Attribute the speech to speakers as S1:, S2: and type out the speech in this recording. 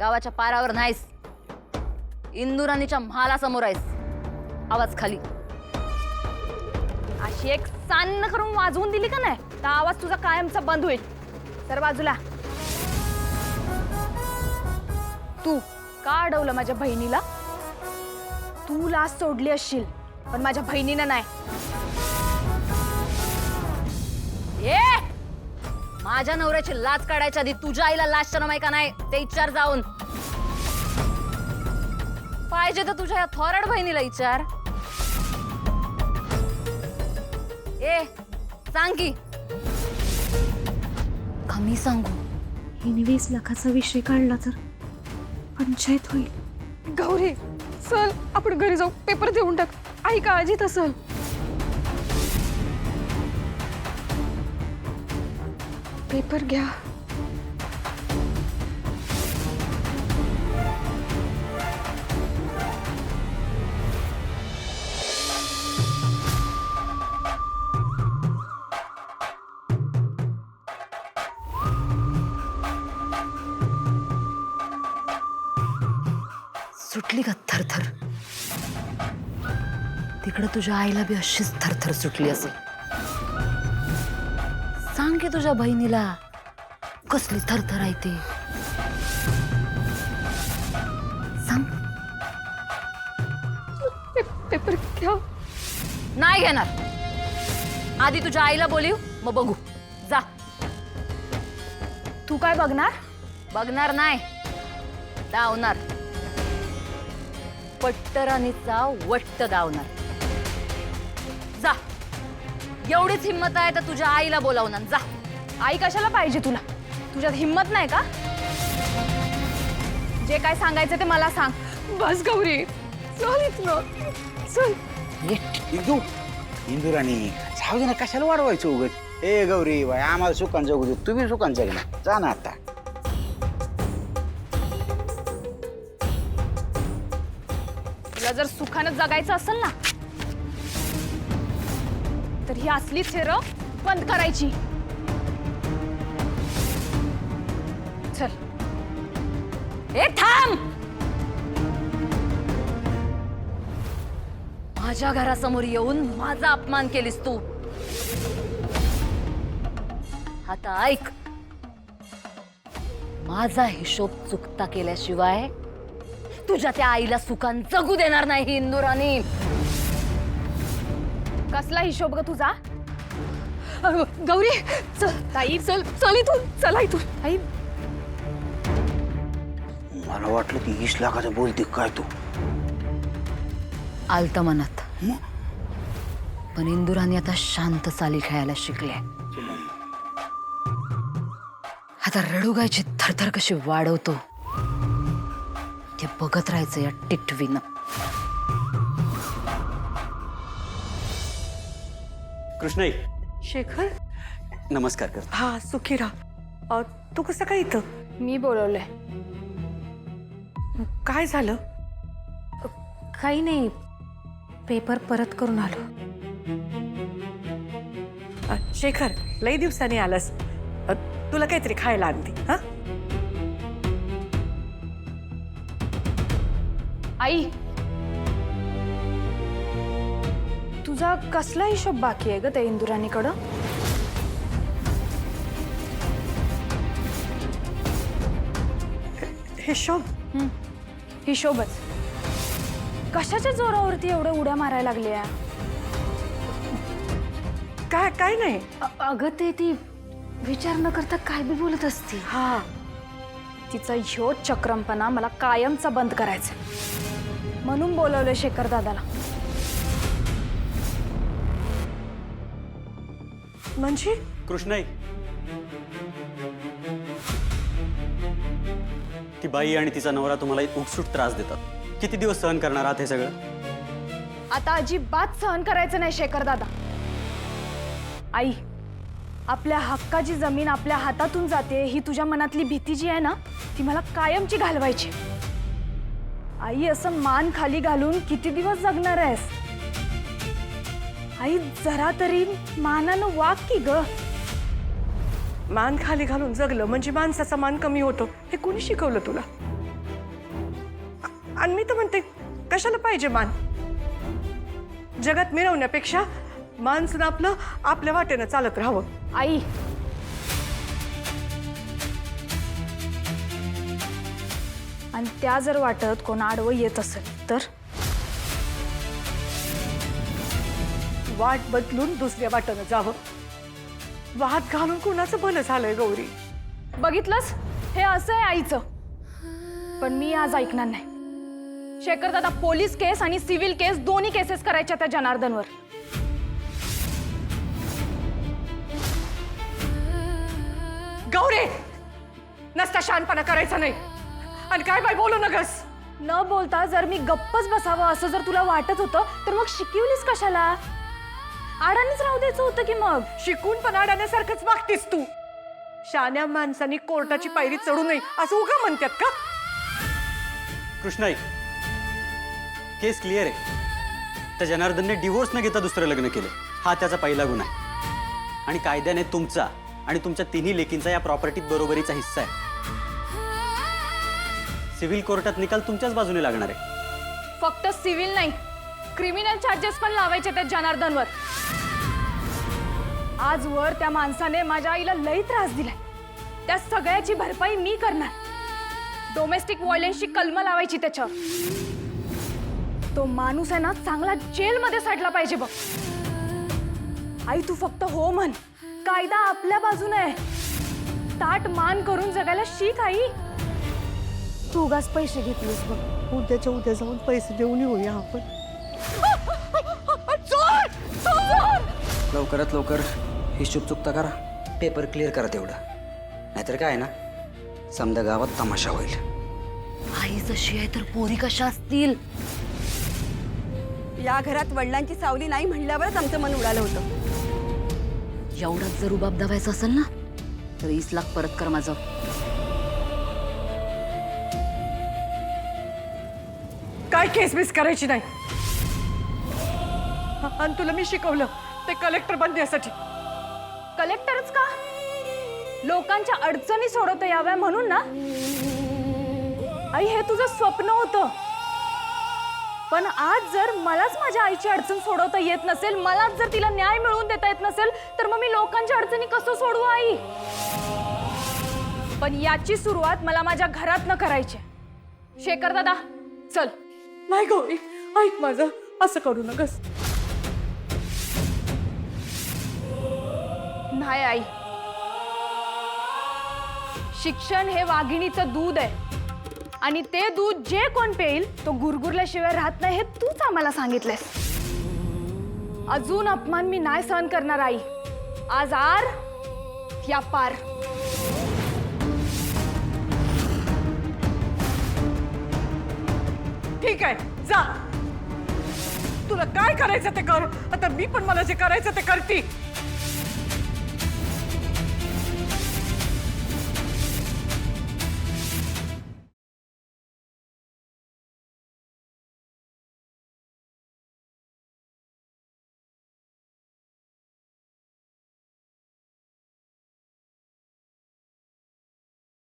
S1: गावाच्या पारावर नाहीस, इंदुराणीच्या महालासमोर आहेस. आवाज खाली. अशी एक सान्न करून वाजवून दिली का नाही तर आवाज तुझा कायमचा बंद होईल. तर बाजूला. तू का अडवलं माझ्या बहिणीला? तू लाज सोडली असशील पण माझ्या बहिणीनं नाही. ए, माझ्या नवऱ्याची लाज काढायच्या आधी तुझ्या आईला लाज शरम आहे का नाही ते विचार जाऊन. पाहिजे तर तुझ्या या थोराड बहिणीला विचार. ए, सांग की. कमी सांगू.
S2: हिने 20 लाखाचा विषय काढला तर पंचायत होईल.
S3: गौरी चल आपण घरी जाऊ, पेपर देऊन टाक. आई काळजीत असल. पेपर घ्या.
S1: सुटली का थरथर? तिकडे तुझ्या आईला बी अशीच थरथर सुटली असेल. सांग की तुझ्या बहिणीला कसली थरथर आहे ती. सांग.
S3: पेपर घ्या.
S1: नाही घेणार. आधी तुझ्या आईला बोलीव मग बघू. जा. तू काय बघणार? बघणार नाही, धावणार. पट्टराणीचा वट्ट धावणार. जा. एवढीच हिम्मत आहे तर तुझ्या आईला बोलावणार. जा. आई कशाला पाहिजे तुला? तुझ्यात हिम्मत नाही का? जे काय सांगायचं ते मला सांग.
S3: बस गौरी चल इथनं. चल.
S4: इंदू, इंदुराणी जाऊ दे ना, कशाला वाढवायचं उगत. ए गौरी बाय, आम्हाला सुखान जगू दे, तुम्ही सुखान जग ना. जा ना आता.
S3: तुला जर सुखानं जगायचं असेल ना तर ही असली थेरं बंद करायची. चल.
S1: ए, थांब. माझ्या घरासमोर येऊन माझा अपमान केलीस तू. आता ऐक, माझा हिशोब चुकता केल्याशिवाय तुझ्या त्या आईला सुखान जगू देणार नाही इंदुराणी.
S3: कसला हिशोब ग तुझा? गौरी चल. ताई चल. चल इथून. चला इथून. आई
S4: मला वाटलं की 20 लाखाचं बोलते काय तू.
S1: आलत मनात, पण इंदुराणी आता शांत चाली खेळायला शिकले. आता रडुगायची थरथर कशी वाढवतो ते बघत राहायचं या टिटवीनं.
S5: कृष्णाई,
S2: शेखर.
S5: नमस्कार कर.
S2: हा, सुखी राहा. तू कसं काय इथं?
S3: मी बोलवलंय.
S2: काय झालं? काही नाही, पेपर परत करून आलो. शेखर, लई दिवसांनी आलास. तुला काहीतरी खायला आणते. हा,
S3: आई तुझा कसला हिशोब बाकी आहे ग त्या इंदुराणीकडं?
S2: हिशोब?
S3: हिशोबच. कशाच्या जोरावरती एवढ्या उड्या मारायला लागल्या?
S2: काय नाही.
S3: अगं ती विचार न करता काय बी बोलत असती.
S2: हा,
S3: तिचा ह्यो चक्रमपणा मला कायमचा बंद करायचा, म्हणून बोलवलंय शेखर दादाला.
S2: म्हणजे?
S5: कृष्णाई, ती बाई आणि तिचा नवरा तुम्हाला उकसूट त्रास देतात. किती दिवस सहन करणार आहात हे सगळं?
S3: आता अजिबात सहन करायचं नाही शेखर दादा. आई, आपल्या हक्काची जमीन आपल्या हातातून जाते ही तुझ्या मनातली भीती जी आहे ना ती मला कायमची घालवायची. आई, असं मान खाली घालून किती दिवस जगणार आहेस? आई, जरा तरी मानानं वाग की ग.
S2: मान खाली घालून जगलं म्हणजे माणसाचा मान कमी होतो हे कोणी शिकवलं तुला?
S6: आणि मी तर म्हणते कशाला पाहिजे मान? जगात मिरवण्यापेक्षा माणसं आपलं आपल्या वाटेनं चालत राहावं.
S3: आई, आणि त्या जर वाटत कोण आडवं येत असेल तर
S6: वाट बदलून दुसऱ्या वाटेनं जावं. वाद घालून कोणाचं भलं झालंय गौरी?
S3: बघितलंस, हे असं आहे आईचं. पण मी आज ऐकणार नाही. शेखर दादा, पोलीस केस आणि सिव्हिल केस दोन्ही केसेस करायच्या त्या जनार्दनवर.
S6: गौरी, नसता शहाणपणा करायचा नाही. आणि काय बाय बोलू नगस.
S3: न बोलता जर मी गप्पच बसावं असं जर तुला वाटत होतं तर मग शिकवलीस कशाला? आडानीच राहू द्यायचं होतं की मग.
S6: शिकून पण अडाण्यासारखंच वागतेस तू. शाण्या माणसांनी कोर्टाची पायरी चढू नये असं उगा म्हणतात का?
S5: कृष्णाई, केस क्लिअर आहे. त्या जनार्दनने डिवोर्स न घेता दुसरं लग्न केलं, हा त्याचा पहिला गुन्हा आहे. आणि कायद्याने तुमचा आणि तुमच्या तिन्ही लेकींचा या प्रॉपर्टीत बरोबरीचा हिस्सा आहे. सिव्हिल कोर्टात निकाल तुमच्याच बाजूने लागणार आहे.
S3: फक्त सिव्हिल नाही, क्रिमिनल चार्जेस पण लावायचे त्या जनार्दनवर. आजवर त्या माणसाने माझ्या आईला लई त्रास दिलाय. त्या सगळ्याची भरपाई मी करणार. डोमेस्टिक व्हायलन्सची कलम लावायची त्याच्यावर. तो माणूस आहे ना, चांगला जेलमध्ये साठला पाहिजे बघ. आई, तू फक्त हो म्हण. कायदा आपल्या बाजूने आहे. ताट मान करून जगायला शिक आई. तू उगाच पैसे घेतलीस बघ.
S6: उद्याच्या उद्या जाऊन पैसे देऊन येऊया आपण.
S7: लवकरात लवकर हिशोब चुकता करा, पेपर क्लिअर करा तेवढा. नाहीतर काय ना, समजा गावात तमाशा होईल.
S1: आई जशी आहे तर पोरी कशा असतील?
S8: या घरात वडिलांची सावली नाही म्हणल्यावरच आमचं मन उडालं होतं.
S1: एवढाच जर रुबाब दाबायचा असेल ना तर 20 लाख परत कर माझं.
S6: काय केस मिस करायची नाही. आणि तुला मी शिकवलं ते कलेक्टर बनण्यासाठी.
S3: कलेक्टरच का? लोकांच्या अडचणी सोडवता याव्या म्हणून ना. आई, हे तुझं स्वप्न होतं. पण आज जर मलाच माझ्या आईची अडचण सोडवता येत नसेल, मलाच जर तिला न्याय मिळवून देता येत नसेल, तर मग मी लोकांच्या अडचणी कसं सोडवू आई? पण याची सुरुवात मला माझ्या घरात न करायची. शेखर दादा, चल.
S6: नाही गौरी, ऐक माझं, असं करू नकस.
S3: नाही आई, शिक्षण हे वाघिणीचं दूध आहे. आणि ते दूध जे कोण पेईल तो गुरगुरल्याशिवाय राहत नाही, हे तूच आम्हाला सांगितलंस. अजून अपमान मी नाही सहन करणार आई. आज आर या पार.
S6: ठीक आहे, जा. तुला काय करायचं ते कर. आता मी पण मला जे करायचं ते करते.